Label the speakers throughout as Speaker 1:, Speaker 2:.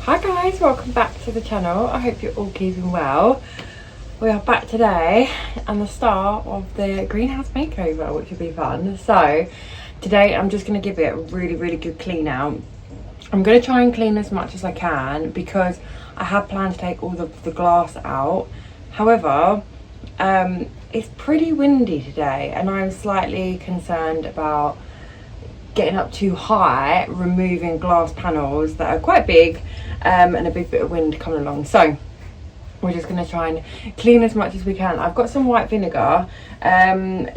Speaker 1: Hi guys, welcome back to the channel. I hope you're all keeping well. We are back today and the start of the greenhouse makeover, which will be fun. So today I'm just going to give it a really good clean out. I'm going to try and clean as much as I can because I have planned to take all the glass out. However, it's pretty windy today and I'm slightly concerned about getting up too high, removing glass panels that are quite big, and a big bit of wind coming along. So we're just going to try and clean as much as we can. I've got some white vinegar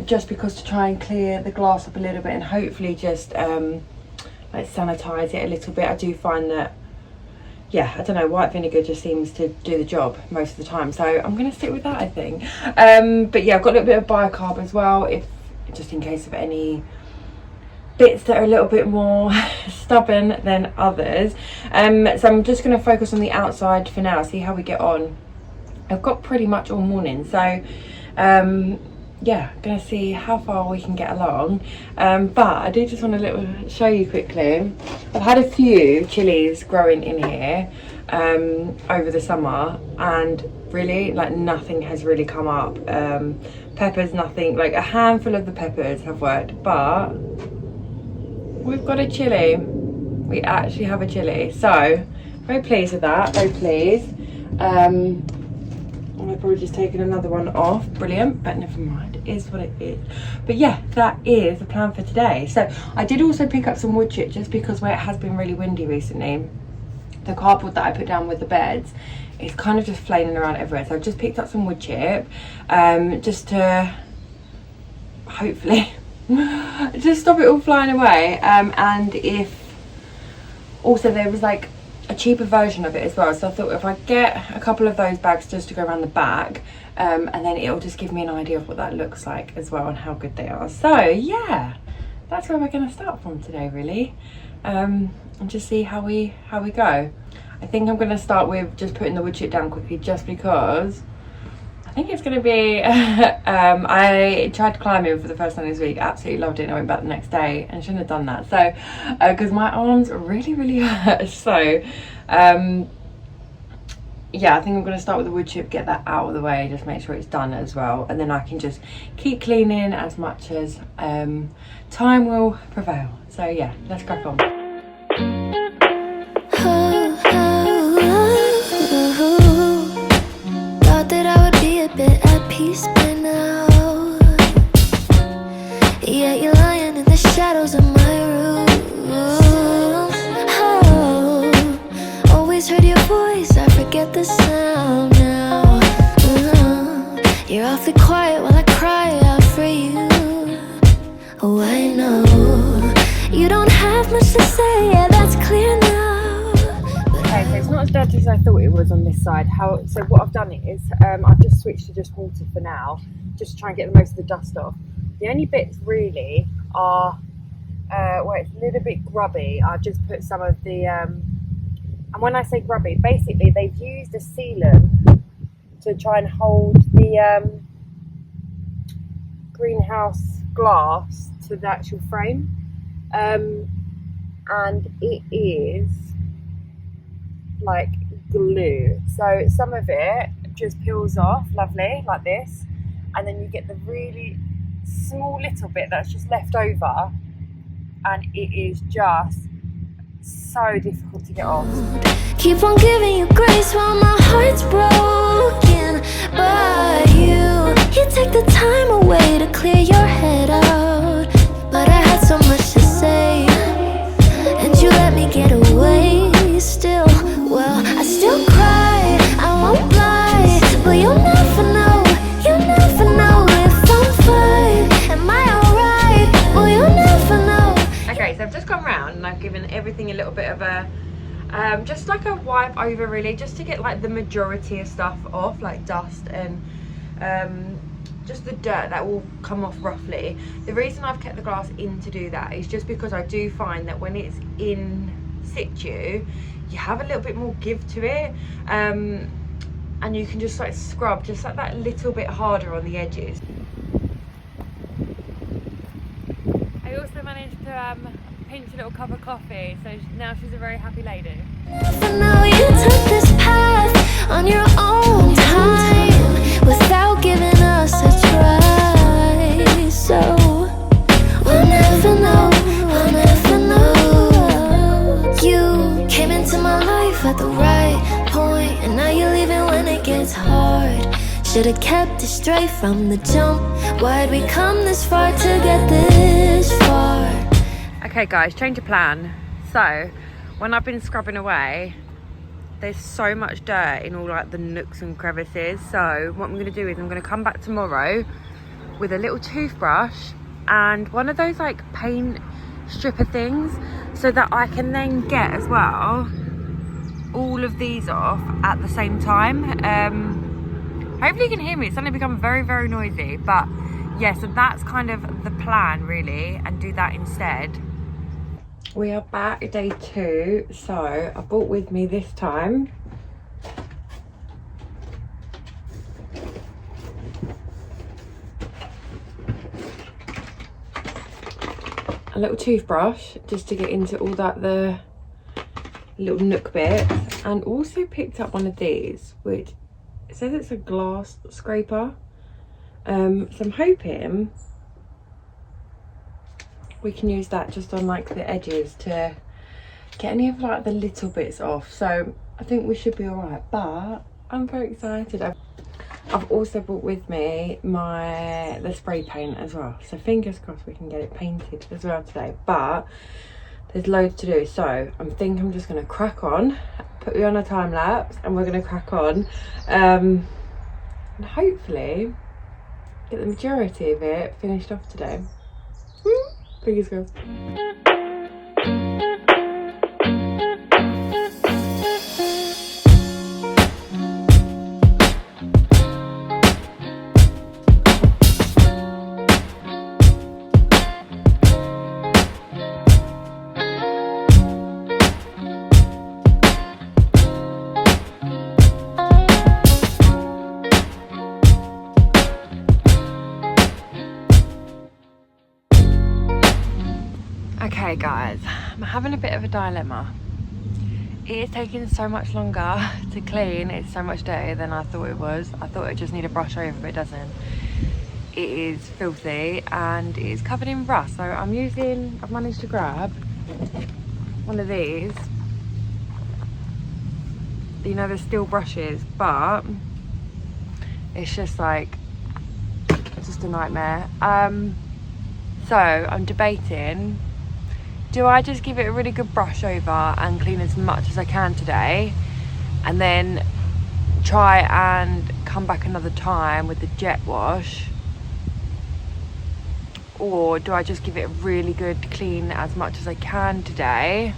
Speaker 1: just because to try and clear the glass up a little bit and hopefully just like sanitize it a little bit. I do find that, yeah, I don't know, white vinegar just seems to do the job most of the time, so I'm going to stick with that, I think. But yeah, I've got a little bit of bicarb as well, if just in case of any bits that are a little bit more stubborn than others. So I'm just going to focus on the outside for now, see how we get on. I've got pretty much all morning, so yeah, going to see how far we can get along. But I do just want to show you quickly. I've had a few chilies growing in here over the summer, and really, like, nothing has really come up. Peppers, nothing. Like, a handful of the peppers have worked, but we've got a chili. We actually have a chili, so very pleased with that, very pleased. I've probably just taken another one off. Brilliant, but never mind, it is what it is. But yeah, that is the plan for today. So I did also pick up some wood chip just because where it has been really windy recently, the cardboard that I put down with the beds is kind of just flailing around everywhere. So I've just picked up some wood chip just to hopefully just stop it all flying away. And if also there was like a cheaper version of it as well, so I thought if I get a couple of those bags just to go around the back, and then it'll just give me an idea of what that looks like as well and how good they are. So yeah, that's where we're going to start from today, really, and just see how we go. I think I'm going to start with just putting the wood chip down quickly, just because I think it's going to be I tried climbing for the first time this week, absolutely loved it, and I went back the next day and shouldn't have done that, so because my arms really hurt. So yeah, I think I'm going to start with the wood chip, get that out of the way, just make sure it's done as well, and then I can just keep cleaning as much as time will prevail. So yeah, let's crack on.
Speaker 2: Bit at peace by now. Yeah, you're lying in the shadows of my room. Oh, always heard your voice, I forget the sound now. You're awfully quiet while I cry out for you. Oh, I know you don't have much to say, yeah, that's clear now.
Speaker 1: Okay, so it's not as dirty as I thought it was on this side. So what I've done is I've just switched to just water for now, just to try and get the most of the dust off. The only bits really are where it's a little bit grubby. I've just put some of the and when I say grubby, basically they've used a sealant to try and hold the greenhouse glass to the actual frame, and it is like glue, so some of it just peels off lovely like this, and then you get the really small little bit that's just left over, and it is just so difficult to get off.
Speaker 2: Keep on giving you grace while my heart's broken, but you take the time away to clear your head out. But I had so much to say, and you let me get away still. Well, I still cry, I won't lie, but you'll never know if I'm fine. Am I alright? Well, you'll never know.
Speaker 1: Okay, so I've just gone round and I've given everything a little bit of a just like a wipe over, really, just to get like the majority of stuff off, like dust and just the dirt that will come off roughly. The reason I've kept the glass in to do that is just because I do find that when it's in situ, you have a little bit more give to it, and you can just like scrub just like that little bit harder on the edges. I also managed to pinch a little cup of coffee, so now she's a very happy lady.
Speaker 2: For now, you my life at the right point, and now you're leaving when it gets hard. Should've kept it straight from the jump. Why'd we come this far to get this far?
Speaker 1: Okay guys, change of plan. So when I've been scrubbing away, there's so much dirt in all like the nooks and crevices. So what I'm going to do is I'm going to come back tomorrow with a little toothbrush and one of those like paint stripper things, so that I can then get as well all of these off at the same time. Hopefully you can hear me. It's suddenly become very, very noisy, but yeah, so that's kind of the plan really, and do that instead. We are back day 2, so I brought with me this time a little toothbrush just to get into all that, the little nook bits, and also picked up one of these which it says it's a glass scraper. So I'm hoping we can use that just on like the edges to get any of like the little bits off. So I think we should be all right, but I'm very excited. I've also brought with me the spray paint as well, so fingers crossed we can get it painted as well today, but there's loads to do. So I think I'm just going to crack on, put you on a time lapse, and we're going to crack on and hopefully get the majority of it finished off today. Fingers crossed. Okay guys, I'm having a bit of a dilemma. It is taking so much longer to clean. It's so much dirtier than I thought it was. I thought it just needed a brush over, but it doesn't. It is filthy and it is covered in rust. So I've managed to grab one of these. You know, the steel brushes, but it's just like, just a nightmare. So I'm debating, do I just give it a really good brush over and clean as much as I can today, and then try and come back another time with the jet wash, or do I just give it a really good clean as much as I can today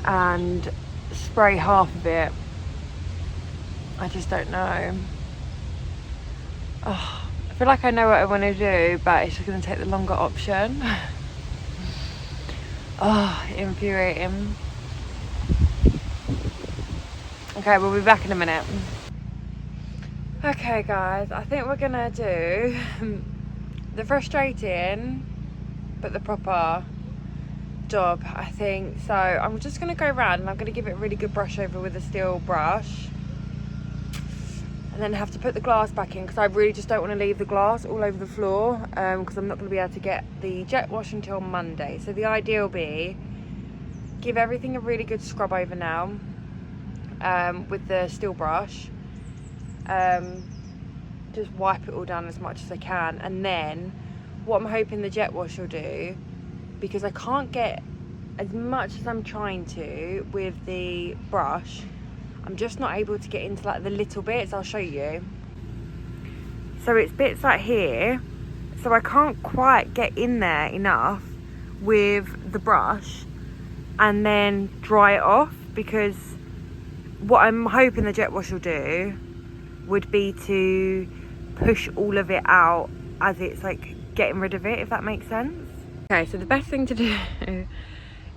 Speaker 1: and spray half of it? I just don't know. Oh, I feel like I know what I want to do, but it's just going to take the longer option. Oh, infuriating. Okay, we'll be back in a minute. Okay guys, I think we're gonna do the frustrating but the proper job, I think. So I'm just gonna go around and I'm gonna give it a really good brush over with a steel brush, and then have to put the glass back in because I really just don't want to leave the glass all over the floor, because I'm not going to be able to get the jet wash until Monday. So the idea will be give everything a really good scrub over now with the steel brush, just wipe it all down as much as I can, and then what I'm hoping the jet wash will do, because I can't get as much as I'm trying to with the brush, I'm just not able to get into like the little bits. I'll show you. So it's bits like here, so I can't quite get in there enough with the brush and then dry it off, because what I'm hoping the jet wash will do would be to push all of it out as it's like getting rid of it, if that makes sense. Okay, so the best thing to do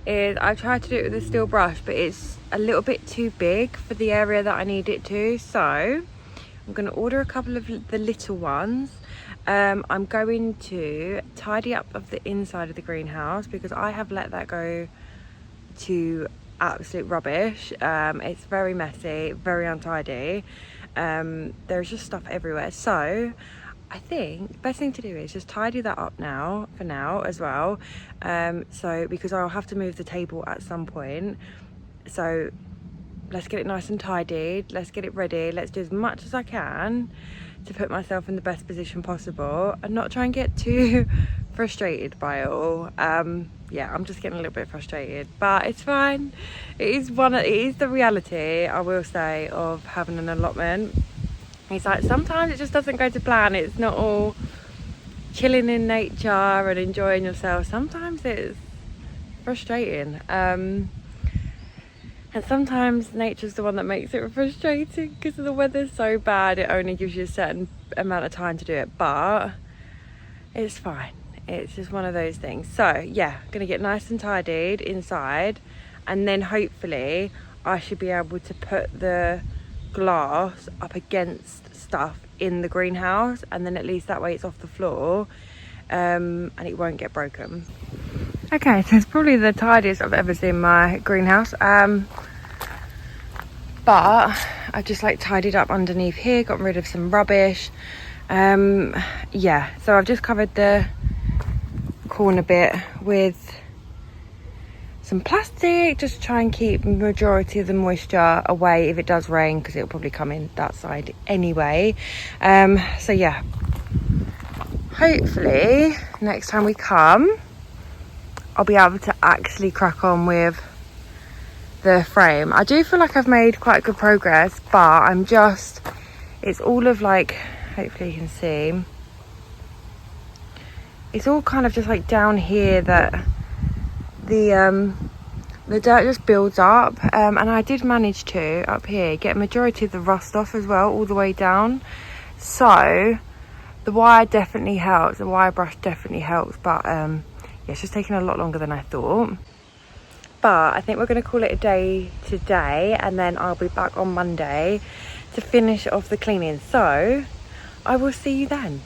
Speaker 1: is I tried to do it with a steel brush, but it's a little bit too big for the area that I need it to. So I'm going to order a couple of the little ones. I'm going to tidy up of the inside of the greenhouse because I have let that go to absolute rubbish. It's very messy, very untidy. There's just stuff everywhere. So I think best thing to do is just tidy that up now, for now as well. So because I'll have to move the table at some point. So let's get it nice and tidied. Let's get it ready. Let's do as much as I can to put myself in the best position possible and not try and get too frustrated by it all. Yeah, I'm just getting a little bit frustrated, but it's fine. It is the reality, I will say, of having an allotment. It's like sometimes it just doesn't go to plan. It's not all chilling in nature and enjoying yourself. Sometimes it's frustrating. And sometimes nature's the one that makes it frustrating because the weather's so bad. It only gives you a certain amount of time to do it, but it's fine. It's just one of those things. So yeah, gonna get nice and tidied inside, and then hopefully I should be able to put the glass up against stuff in the greenhouse, and then at least that way it's off the floor, and it won't get broken. Okay, so it's probably the tidiest I've ever seen my greenhouse, but I just like tidied up underneath here, got rid of some rubbish. Yeah, so I've just covered the corner bit with some plastic just to try and keep majority of the moisture away if it does rain, because it'll probably come in that side anyway. So yeah, hopefully next time we come I'll be able to actually crack on with the frame. I do feel like I've made quite good progress, but it's all of like, hopefully you can see, it's all kind of just like down here that the dirt just builds up, and I did manage to up here get a majority of the rust off as well, all the way down. So the wire definitely helps, the wire brush definitely helps, but yeah, it's just taking a lot longer than I thought. But I think we're going to call it a day today, and then I'll be back on Monday to finish off the cleaning. So I will see you then.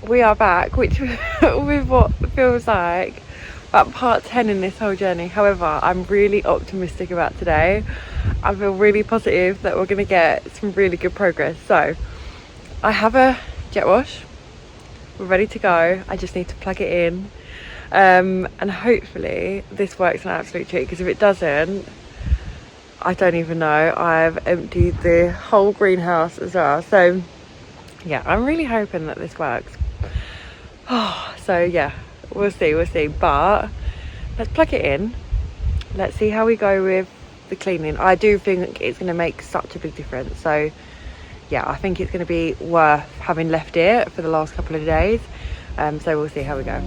Speaker 1: We are back, which with what feels like about part 10 in this whole journey. However, I'm really optimistic about today. I feel really positive that we're going to get some really good progress. So I have a jet wash, we're ready to go. I just need to plug it in, and hopefully this works an absolute treat, because if it doesn't, I don't even know. I've emptied the whole greenhouse as well. So yeah, I'm really hoping that this works. So yeah, we'll see, but let's plug it in. Let's see how we go with the cleaning. I do think it's going to make such a big difference. So yeah, I think it's going to be worth having left it for the last couple of days. So we'll see how we go.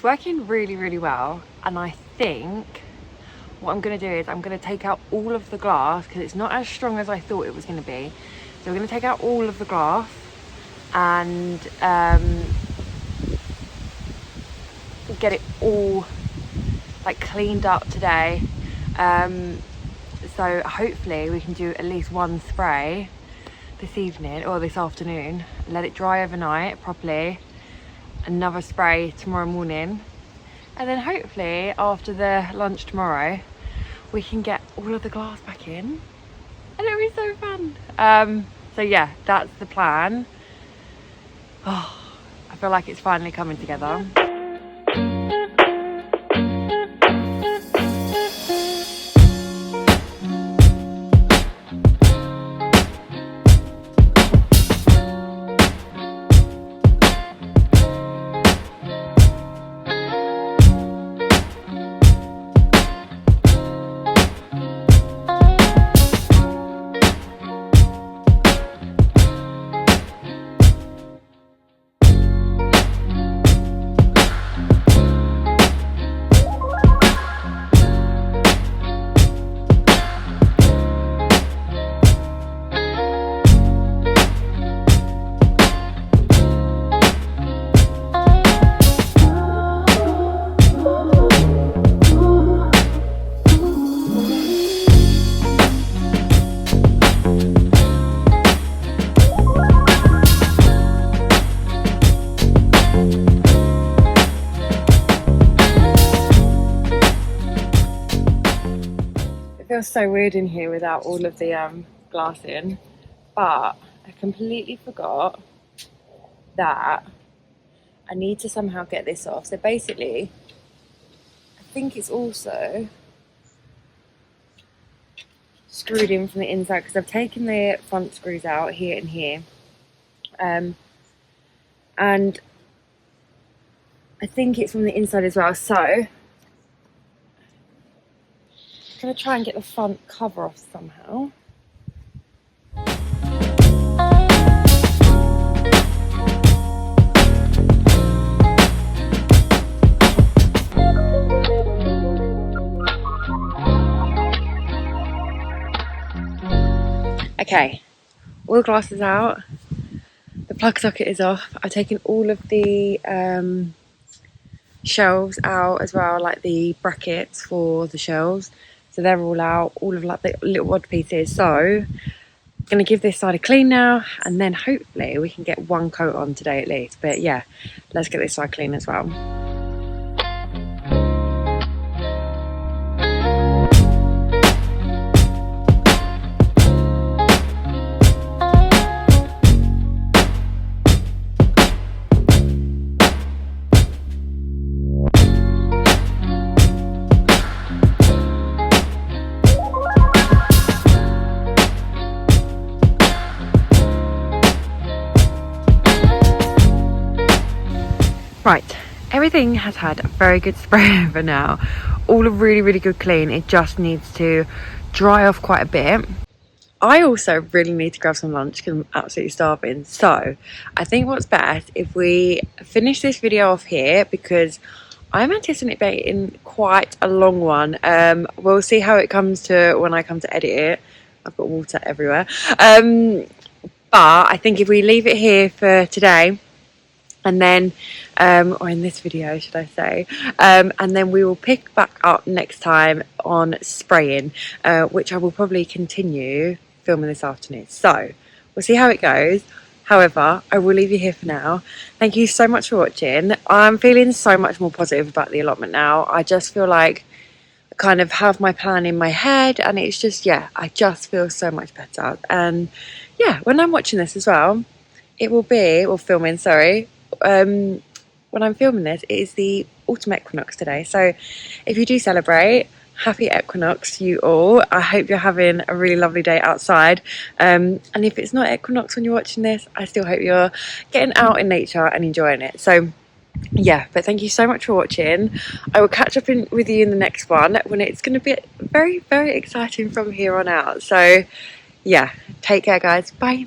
Speaker 1: working really well, and I think what I'm going to do is I'm going to take out all of the glass because it's not as strong as I thought it was going to be. So we're going to take out all of the glass and get it all like cleaned up today. So hopefully we can do at least one spray this evening or this afternoon, let it dry overnight properly, another spray tomorrow morning, and then hopefully after the lunch tomorrow we can get all of the glass back in and it'll be so fun. So yeah, that's the plan. Oh, I feel like it's finally coming together. It feels so weird in here without all of the glass in, but I completely forgot that I need to somehow get this off. So basically, I think it's also screwed in from the inside because I've taken the front screws out here and here, and I think it's from the inside as well. So I'm going to try and get the front cover off somehow. Okay, all the glass is out, the plug socket is off. I've taken all of the shelves out as well, like the brackets for the shelves. So they're all out, all of like the little odd pieces. So I'm going to give this side a clean now, and then hopefully we can get one coat on today at least. But yeah, let's get this side clean as well. Right, everything has had a very good spray over now. All a really good clean. It just needs to dry off quite a bit. I also really need to grab some lunch because I'm absolutely starving. So I think what's best if we finish this video off here, because I'm anticipating quite a long one. We'll see how it comes to when I come to edit it. I've got water everywhere. But I think if we leave it here for today, and then or in this video should I say, and then we will pick back up next time on spraying, which I will probably continue filming this afternoon. So we'll see how it goes. However, I will leave you here for now. Thank you so much for watching. I'm feeling so much more positive about the allotment now. I just feel like I kind of have my plan in my head, and it's just, yeah, I just feel so much better. And yeah, when I'm watching this as well, it will be, or filming, sorry, when I'm filming this, it is the autumn equinox today. So if you do celebrate, happy equinox you all. I hope you're having a really lovely day outside, and if it's not equinox when you're watching this, I still hope you're getting out in nature and enjoying it. So yeah, but thank you so much for watching. I will catch up with you in the next one, when it's going to be very exciting from here on out. So yeah, take care guys, bye.